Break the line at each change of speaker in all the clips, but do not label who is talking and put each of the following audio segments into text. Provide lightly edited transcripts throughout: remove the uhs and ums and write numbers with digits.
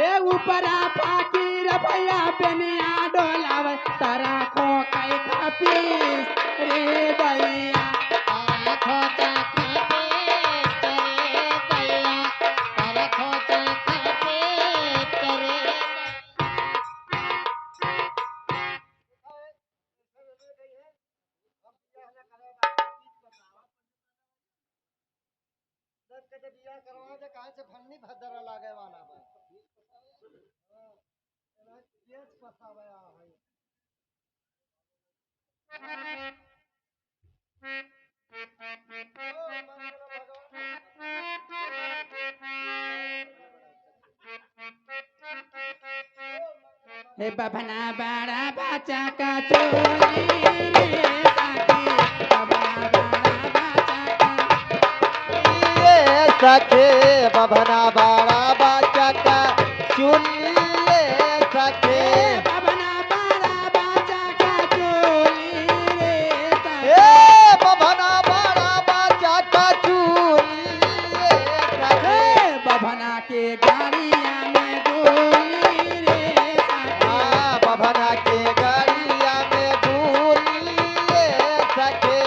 ए ऊपरा फाकीर भैया बेनिया डोलावे तारा खो कई खपीस रे भैया
खोचा खाते चरे भैया तारा खोचा खाते चरे
बिया करवा दे कहां से फन्नी भदरा लागे वाला बा केस फसावे आ भाई
हे बभना बड़ा बच्चा का चोली रे साथी बभना बड़ा बच्चा का
ये सखे बभना बाड़ा बाचा का चुनिए सखे
बभना बड़ा बच्चा का चोली रे साथी
ए बभना बाड़ा बाचा का चुनिए सखे
बभना के गाड़िया में गोली रे साथी
हाँ बभना के गाड़िया में भूलिए सखे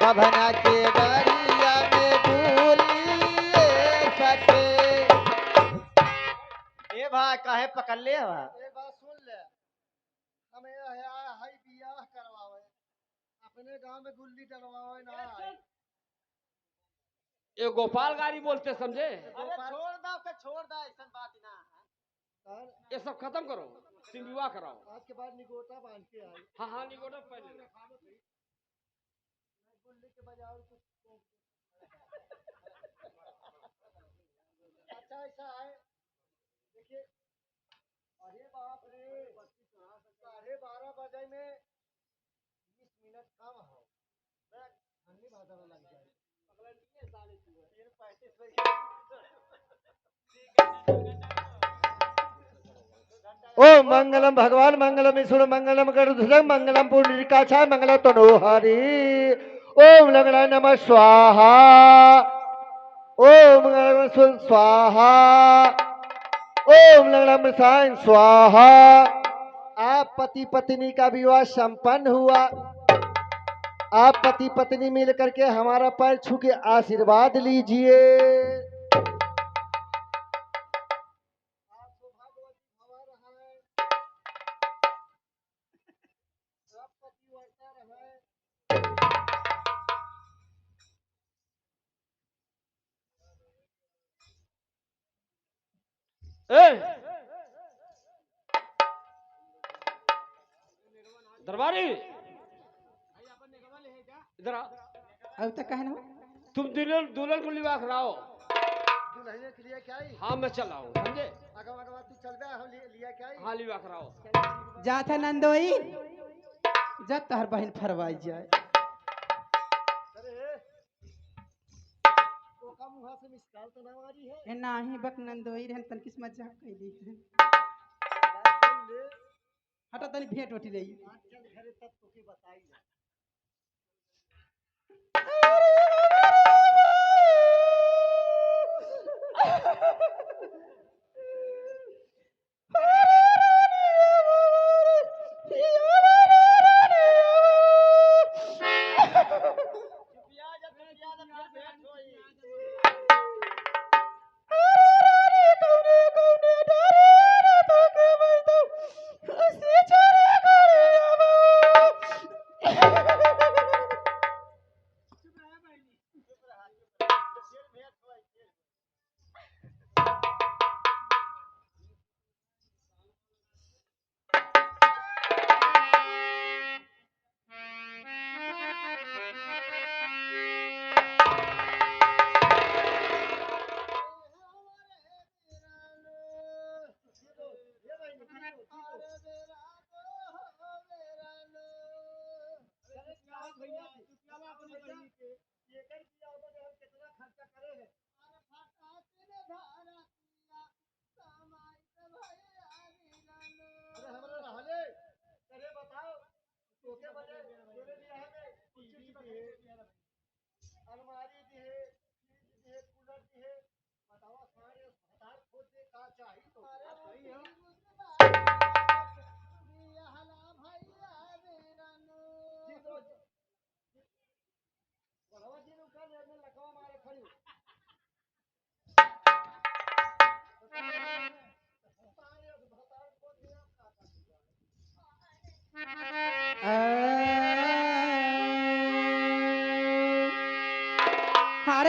बभना के गाड़िया में भूलिए सखे ए भाई काहे पकड़ ले बा ए बात सुन ले हमें हाई बियाह करवावे अपने गांव में गुल्ली डलवावे ना आए
ये गोपाल गाड़ी बोलते समझे।
छोड़ दा ऐसा बात ना है
ये सब खत्म करो, तुम विवाह कराओ।
आज के बाद निगोटा बांध के आई
हाँ हाँ निगोटा पहले
गुल्ली के बजाय कुछ अच्छा ऐसा है देखिए अरे बाप रे 12:30 में 20 मिनट कम हो ठंडी भादर लग जाए ओ मंगलम भगवान मंगलम ईश्वर मंगलम गरुध्वज मंगलम पुंडरीकाक्षाय मंगलम तनोहरि ओम लंगड़ा नमः स्वाहा ओम मंगलम स्वाहा ओम लंगड़ा साईं स्वाहा। आप पति पत्नी का विवाह संपन्न हुआ। आप पति पत्नी मिल करके हमारा पैर छू के आशीर्वाद लीजिए।
दरबारी इधर आ।
अब तक कहना
तुम दुल्हन दुल्हन को विवाह कराओ।
दुल्हन के लिए क्या ही
हाँ मैं चल आऊँ समझे।
अगवा तू चल बे हम लिया क्या ही
हाँ विवाह कराओ।
जा था नंदोई जब तहर बहन फरवाई जाए
अरे तो कम वहां से मिसकाल तो ना मारी है
ए नाही बक नंदोई रहन तन किस मजाक कैली
ले
हटा तनी भेंट उठी रही
चल घरे तब तो की बताई ना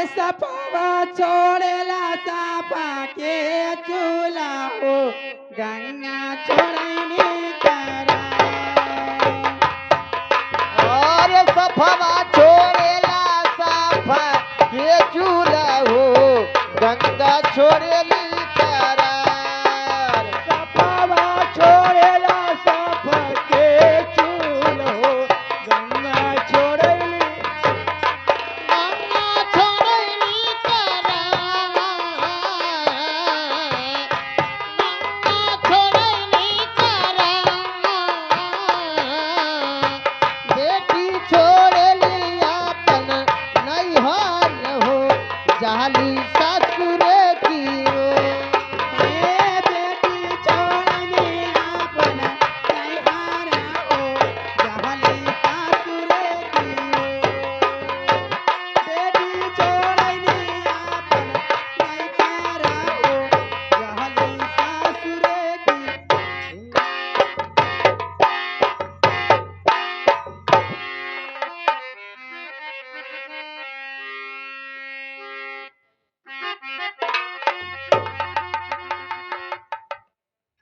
अरे सपावा छोड़ेला सापा के चूल्हा हो गंगा छोड़नी करा
और सफवा छोड़ेला साफा के चूल्हा हो गंगा छोड़ेली करार
सपावा छोड़ेला सापा के चूल्हा हो गंगा छोड़नी
गंगा छोड़नी करा गंगा छोड़नी करा
बेटी छोड़ेली अपन नैहर हो जाली ससुर की हो
ए बेटी छोड़नी अपन नैहर हो जहली सासुर की हो बेटी छोड़नी अपन नैहर हो जहली सासुर की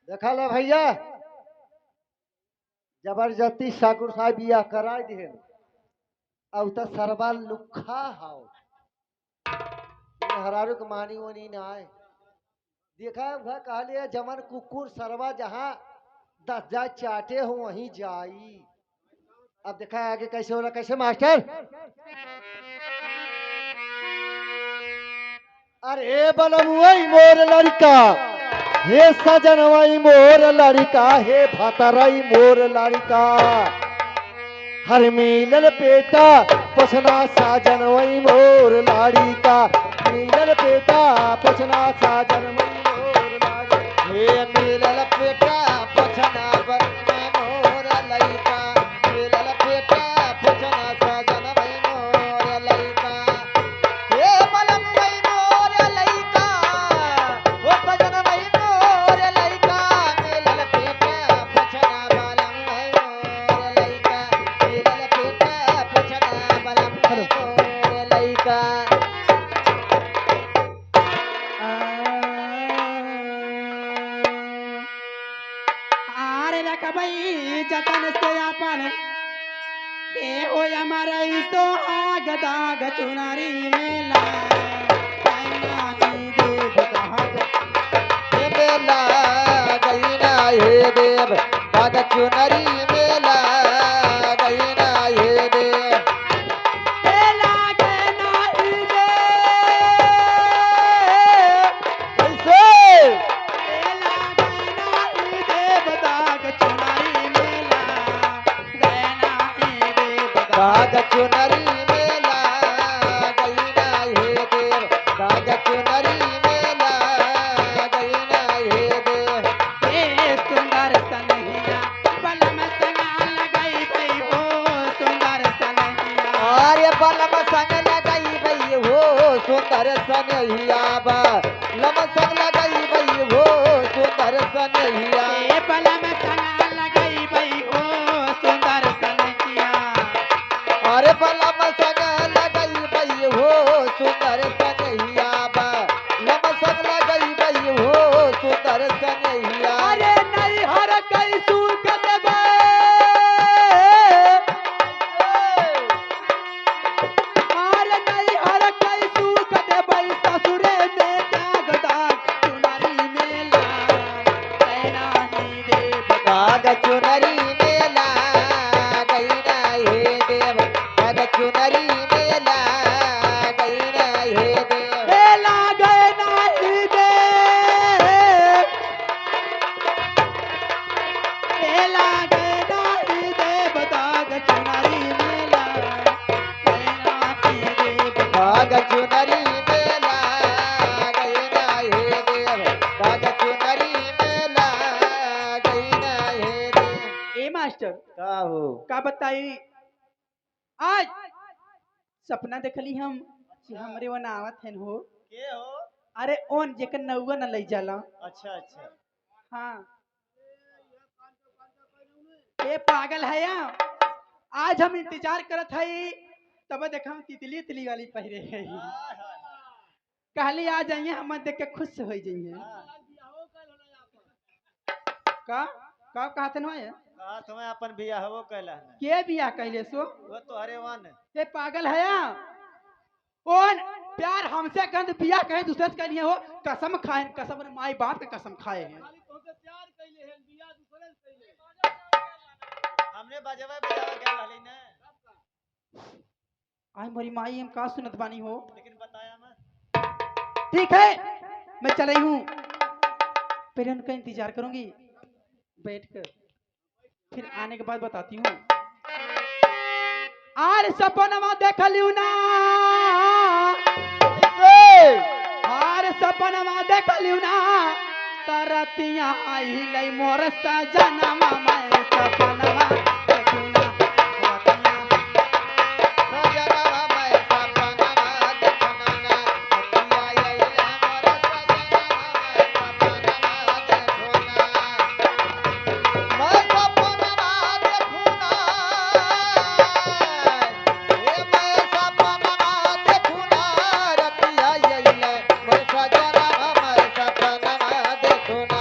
देखा ले भैया जबरदस्ती ठाकुर साहब बिया कराई दिहन अब तो सरबा लुखा हाउ हरारू के मानी वनी ना आए देखा वह कहले जमन कुकुर सरवा जहाँ 10 जाए चाटे हो वहीं जाई अब देखा आगे कैसे हो रहा कैसे मास्टर अरे बलमुई मोर लड़का हे सजनवई मोर लड़का हे भतरई मोर लड़का हर मिलल पेटा पोछना साजनवई मोर लड़का मिलल पेटा पोछना साजनवई मोर लड़का हे मिलल पेटा पोछना बरना मोर लड़का मिलल पेटा पोछना साजनवई मोर लड़का हे बलमुई मोर लड़का ओ सजनवई मोर लड़का मिलल पेटा पोछना बलमुई मोर लड़का मिलल पेटा पोछना बलमुई मोर लड़का
आरे रखबई जतन से अपन ए हो हमारे सोहाग दाग चुनरी मेला कैना ही देव दाग
हे मेला गईना हे देव दाग चुनरी मेला गईना हे देव
मेला कैना ही देव
कैसे
मेला कैना ही देव दाग चुनरी मेला कैना ही देव
दाग चुनरी मेला गईना हे देव दाग चुनरी मेला गईना हे देव
ए सुंदर सनहिया बलम संगा लगई भई हो सुंदर सनहिया
आर्य बलम संग लगई भई हो सुंदर सनहिया बा लम संग लगई भई हो सुंदर सनहिया
ए बलम संगा लगई भई हो सुंदर सनहिया
अरे बलम संग लगई भई हो सुंदर सनहिया बा लम संग लगई भई हो सुंदर सनहिया
अरे नहीं हर कई सुख देबे अरे नहीं हर कई सुख देबे ससुरे में त्याग दाग चुनरी मेला कैना ही देव
दाग चुनरी मेला गईना हे देव दाग चुनरी मेला गईना हे देव
मेला कैना ही देव मेला कैना ही देव दाग चुनरी मेला कैना ही देव
दाग चुनरी मेला गईना हे देव दाग चुनरी मेला गईना हे देव
ए मास्टर
का हो
का बताई आज सपना देखली हम कि हमरे वन आवत हन हो
के हो
अरे ओन जेकर नौवा न लई जाला
अच्छा अच्छा
हाँ ए पागल है या आज हम इंतजार करत हई तब देखा हम तितली तितली वाली पहरे है कहली आ जाइए हम देख के खुश हो जाइए। का का कहते न
कहा तुम्हें अपन बियाह वो कहला है
के बियाह कहले सो
वो तो हरे वन
ये पागल है या कौन प्यार हमसे कहते बियाह कहे दूसरे से कहलिए हो कसम खाए कसम माई बाप के कसम खाए हैं।
हमने बजवा बजावा गया हली ने
आई मोरी माई हम का सुनत बानी हो।
लेकिन बताया मत।
ठीक है मैं चल रही हूँ पहले उनका इंतजार करूंगी बैठकर फिर आने के बाद बताती हूँ। आर सपनमा देख लियो ना आर सपनमा देख लियो ना तरतिया आई लई मोर सजनमा मैं सपनमा देखू ना
सजनवा मैं सपनवा देखना ना हतिया आइला मोर सजनवा मैं सपनवा देखना मैं सपनवा देखना रतिया आइला मोर सजनवा मैं सपनवा देखना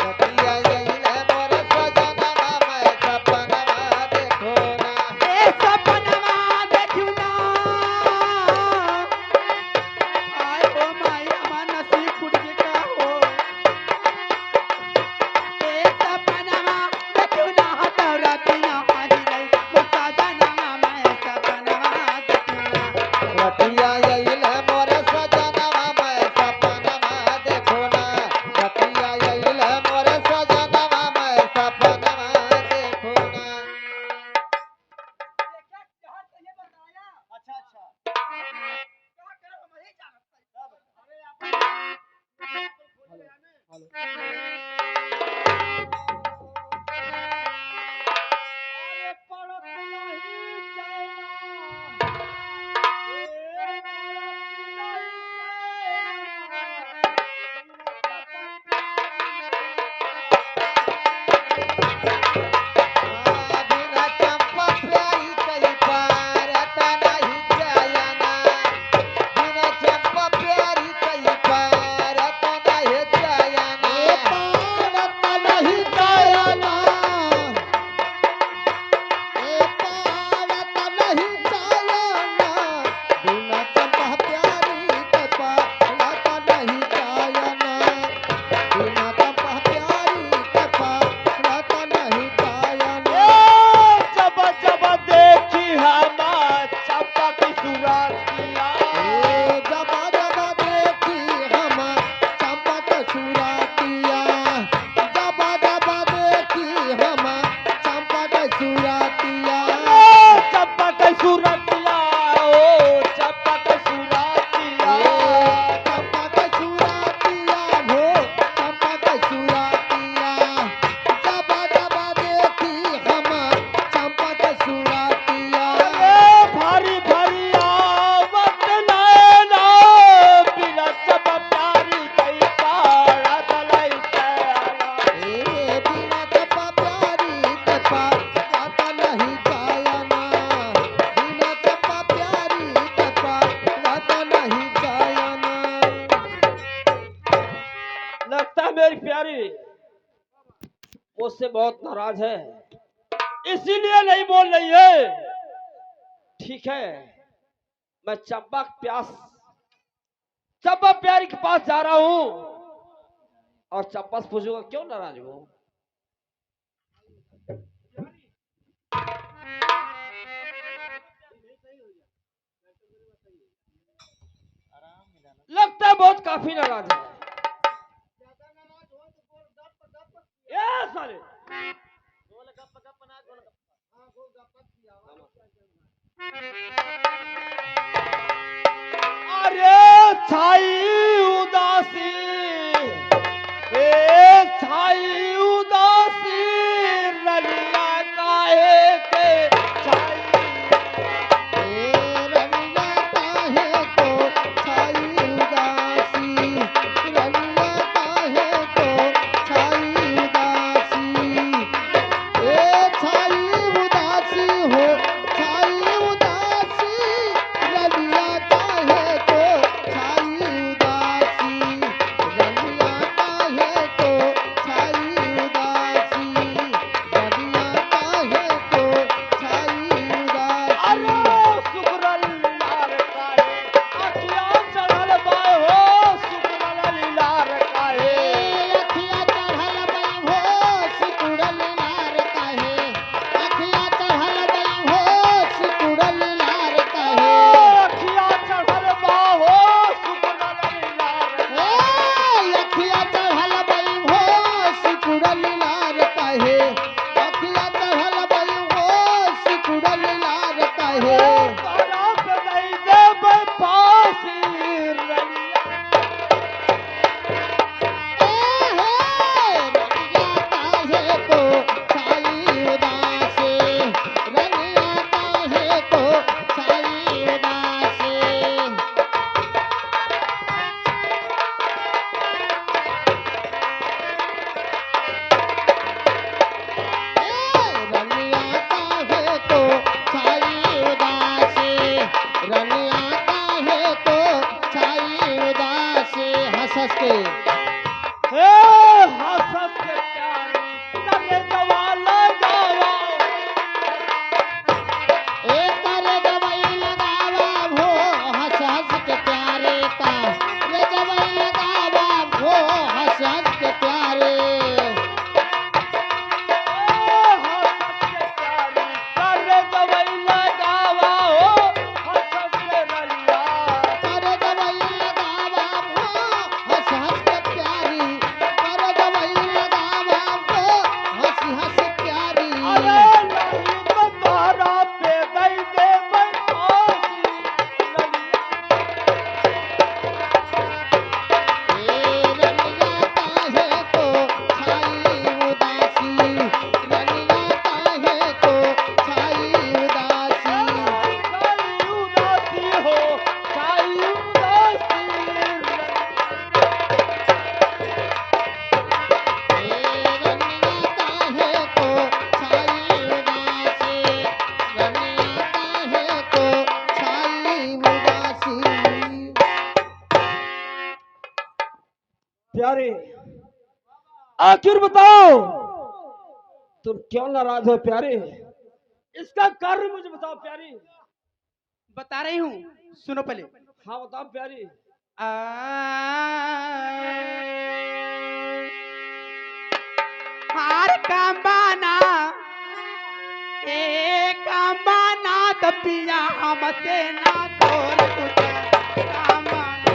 रतिया आइला मोर सजनवा मैं सपनवा देखना
ए सपनमा देखू ना आय ओ माई हमार नसीब फूट के का हो। ए सपनमा देखू ना तरतिया आई लई मोर सजनमा मैं सपनमा देखू ना
रतिया आइला मोर सजनवा मैं सपनवा देखना रतिया आइला मोर सजनवा मैं सपनवा देखना। अच्छा अच्छा बिना चंपा प्यारी कई पार नहीं जायना बिना चंपा प्यारी कई पार नहीं जायना पार नहीं जायना पार नहीं जायना बिना चंपा प्यारी कई पार नहीं जायना बिना चंपा प्यारी कई पार नहीं जायना।
जब जब देखी हम चंपा की सूरतिया
जब जब देखी हम चंपक सुरातिया जब जब देखी हम चंपक सुरातिया
चंपा की सूरतिया ओ चंपा की सूरतिया
चंपक सुरातिया हो चंपक सुरातिया जब जब देखी हम चंपक सुरातिया
भारी भारी आवत नैना बिना चप प्यारी कई पारा तलाई तैयारा
बिना चपा प्यारी चपा जाता नहीं जायना बिना चपा प्यारी चपा जाता नहीं जायना।
लगता है मेरी प्यारी मुझसे बहुत नाराज है इसीलिए नहीं बोल रही है। ठीक है मैं चंपा प्यारी के पास जा रहा हूँ और चंपा से पूछूंगा क्यों नाराज हो। लगता है बहुत काफी नाराज है। ये साले अरे छाई उदासी ए छाई उदासी रलिया काहे के छाई
रंगा काहे को छाई उदासी रंगा काहे को छाई उदासी छाई उदासी हो छाई उदासी रलिया काहे को छाई
प्यारे, आखिर बताओ तुम क्यों नाराज हो प्यारे? इसका कारण मुझे बताओ प्यारी।
बता रही हूँ, सुनो पहले।
हाँ बताओ प्यारी।
आ, हार कांबाना ए कांबाना तपिया हमसे ना तोर कुछ कांबाना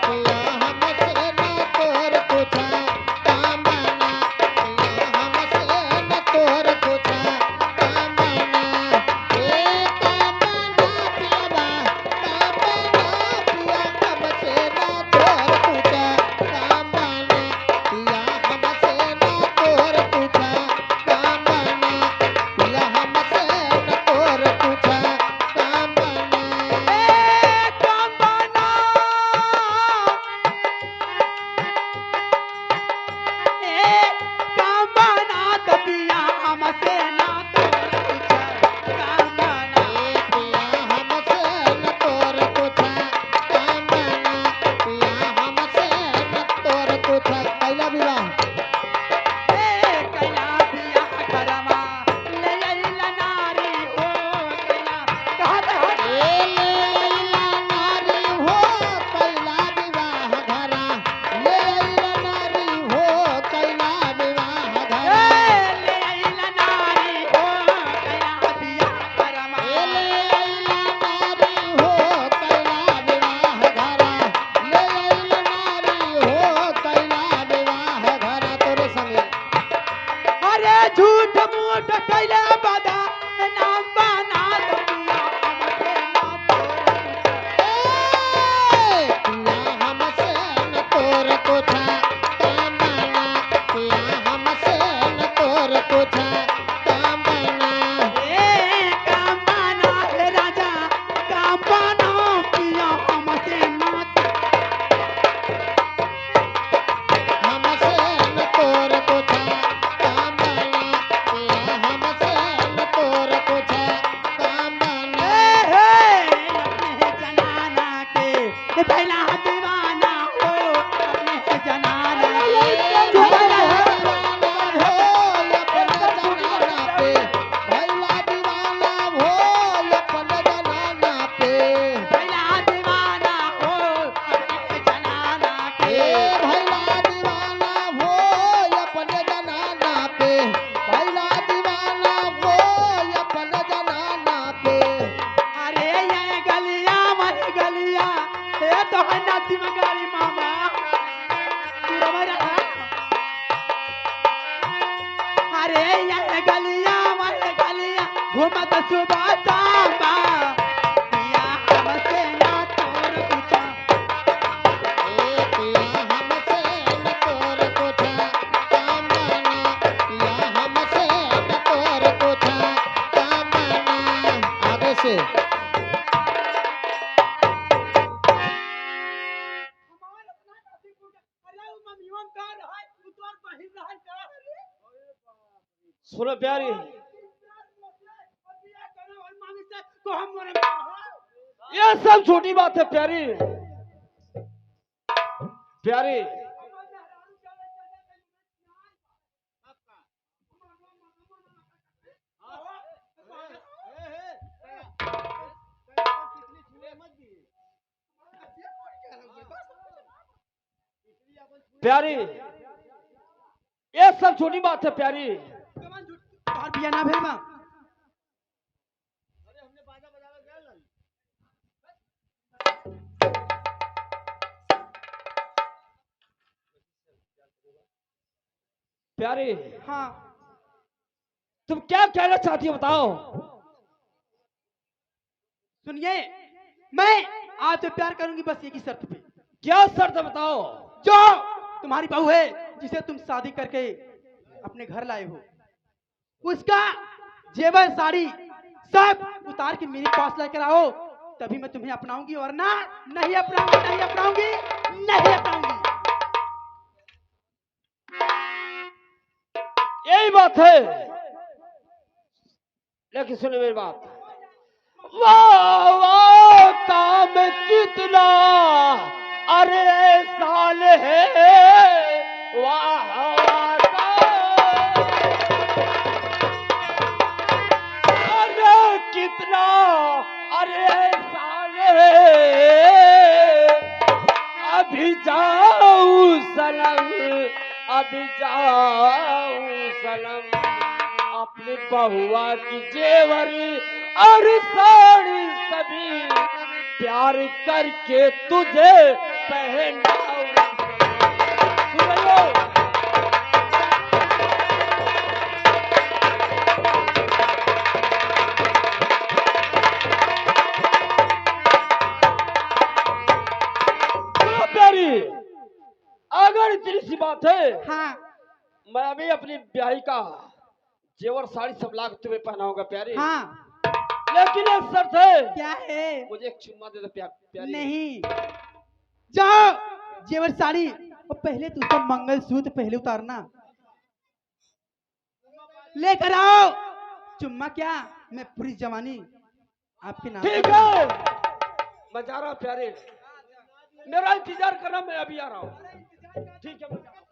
पिया हमसे न तोर पूछा कामना, पिया हमसे न तोर पूछा कामना, ए कामना पिया कामना, पिया हमसे न तोर पूछा कामना, पिया हमसे न तोर पूछा कामना, पिया हमसे न तोर पूछा कामना।
ए कांबाना ए कांबाना तपिया हमसे ना तोर कुछ कांबाना
पिया हमसे न तोर पूछा कामना, पिया हमसे न तोर पूछा कैला विवाह।
ए कैला पिया करमा ले अइला नारी हो कैला कहत हट
ले अइला नारी हो कैला विवाह घरा, ले अइला नारी हो कैला विवाह घरा,
ले अइला नारी हो कैला पिया करमा
ले अइला नारी हो कैला विवाह घरा, ले अइला नारी हो कैला विवाह घरा। तोरे संगे
अरे झूठ मूठ कैले बदा नाम बना तपिया हमसे ना तोर कुछ
पिया हमसे न तोर पूछा कामना, पिया हमसे न तोर पूछा कामना,
ए कामना हे राजा कामना पिया हमसे ना
हमसे न तोर पूछा कामना, पिया हमसे न तोर पूछा कामना।
अपने जनाना के पहला दीवाना हो अपने जनाना
भैला दीवाना हो अपने जनाना पे, भैला दीवाना हो अपने जनाना पे,
पहला दीवाना हो अपने जनाना के
भैला दीवाना हो अपने जनाना पे, भैला दीवाना हो अपने जनाना पे।
अरे ये गलिया मर गलिया ये तो है नाती मगारी मामा तू रमरा अरे ये गलिया मर गलिया घूमत सुबह सांबा पिया हमसे ना तोर पूछा
पिया हमसे न तोर पूछा कामना, पिया हमसे न तोर पूछा कामना। आगे से
सुनो प्यारी, ये सब छोटी बात है प्यारी। प्यारी प्यारी, ये सब छोटी बात है प्यारी।
पिया ना भेल बा
प्यारी
हाँ
तुम क्या कहना चाहती हो बताओ।
सुनिए मैं आपसे प्यार करूंगी बस एक ही शर्त पे
क्या शर्त है बताओ।
जो तुम्हारी बहू है जिसे तुम शादी करके अपने घर लाए हो उसका जेवर साड़ी सब उतार के मेरे पास लेकर आओ तभी मैं तुम्हें अपनाऊंगी वरना नहीं अपनाऊंगी नहीं अपनाऊंगी नहीं अपनाऊंगी।
यही बात है, लेकिन सुनो मेरी बात। वाह वाह काम कितना अरे साल है वाह वाह अरे कितना अरे साले अभी जाऊं सनम अभी जाऊं सनम अपनी बहुआ की जेवरी और साड़ी सभी प्यार करके तुझे पहनाऊं सुन लो सुनो प्यारी अगर इतनी सी बात है
हाँ
मैं अभी अपनी ब्याही का जेवर साड़ी सब ला के तुम्हें पहनाऊंगा प्यारी
हाँ
लेकिन एक शर्त है
क्या है?
मुझे एक चुम्मा दे दो प्यारी
नहीं, जाओ जेवर साड़ी और पहले तो उसका मंगलसूत्र पहले उतारना, लेकर आओ। चुम्मा क्या, मैं पूरी जवानी आपके नाम
ठीक है मैं जा रहा हूँ प्यारे मेरा इंतजार करना मैं अभी आ रहा हूँ ठीक है मैं जा रहा हूँ।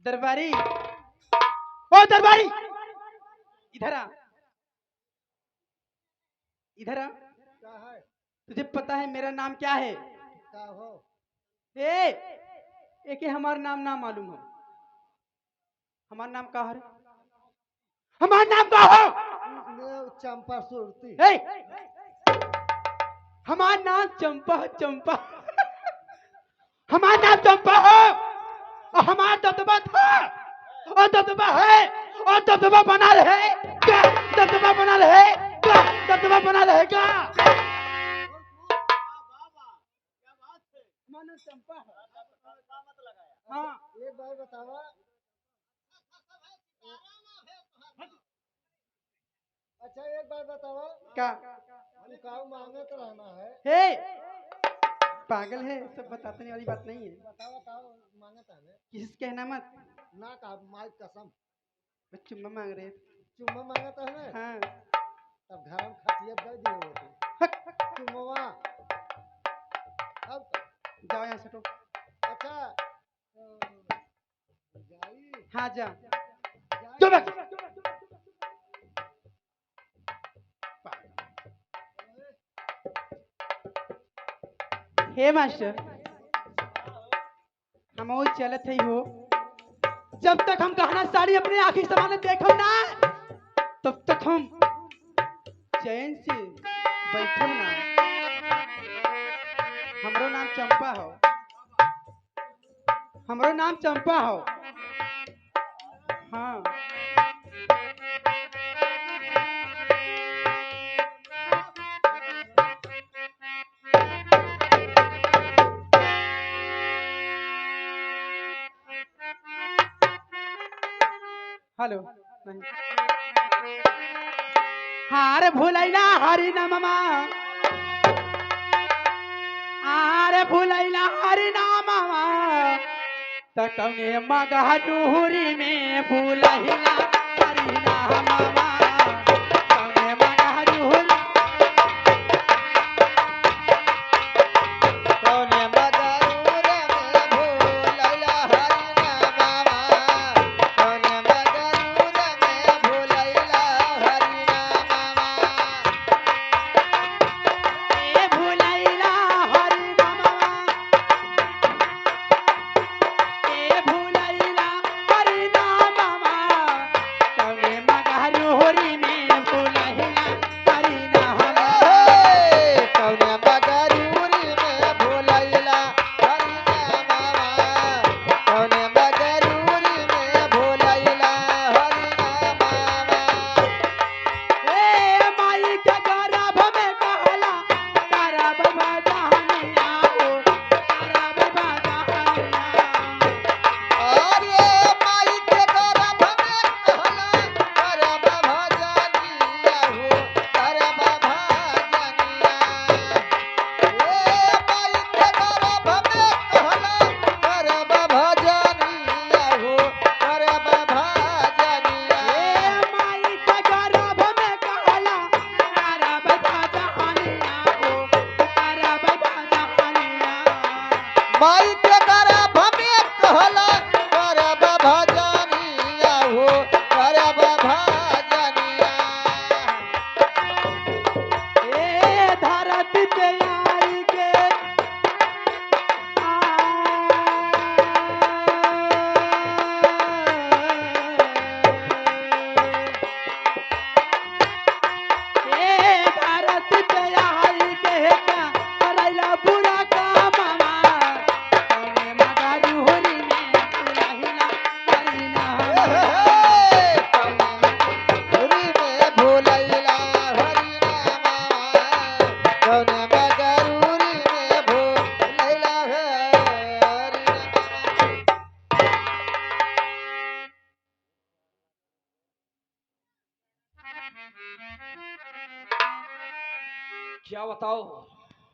दरबारी, ओ दरबारी, इधर आ, इधर आ।
क्या है?
तुझे पता है मेरा नाम क्या है?
क्या हो?
एक हमारा नाम ना मालूम हो। हमारा नाम का है? हमारा नाम का हो?
चंपा सुरती।
ए, हमारा नाम चंपा चंपा हमारा नाम चंपा हो और हमारा दबदबा था और दबदबा है और दबदबा बना रहे क्या? दबदबा बना रहे क्या? दबदबा बना रहेगा। हमारा नाम चंपा है। हाँ
एक बार बतावा, अच्छा एक बार बतावा,
क्या?
तू काऊ मांगत रहना है?
हे पागल है, सब बताने वाली बात नहीं है।
बतावा काऊ मांगत है ने?
किसी से कहना मत।
ना का माई कसम
बस चुम्मा मांग रहे थे।
चुम्मा मांगत है ने?
हाँ
तब घर में खतियत दे दिए वो तू चुम्मा अब
जाओ यहाँ से तो।
अच्छा जाई
हाँ जा।
जाई
जो बक। हे मास्टर, हम वो चलत है हो, जब तक हम गहना साड़ी अपने आंखी सामने देखो ना तब तक हम चैन से बैठो ना। हमरो नाम चंपा हो, हमरो नाम चंपा हो। हाँ हेलो नहीं। हाँ रे भूलैला हरि नामा, आरे भूलैला हरि नामा, तकने मगहूरी में भूलैला हरि नामा, तकने मगहूरी
कौने मगरूर में भूलैला हरि नामा, कौने मगरूर में भूलैला हरि नामा।
ए भूलैला हरि नामा, ए भूलैला हरि नामा, तकने मगहूरी
माई के गर्भ में कहला करब भजनिया हो करब भजनिया
ए धरती पे आई के ए धरती पे आई के का करैला बुरा कामवा तने मगर होरी में तुलहिला करिना
हरि में भोलैला हरि नामा कौन मगरूरी में भोलैला हरि नामा
क्या बताओ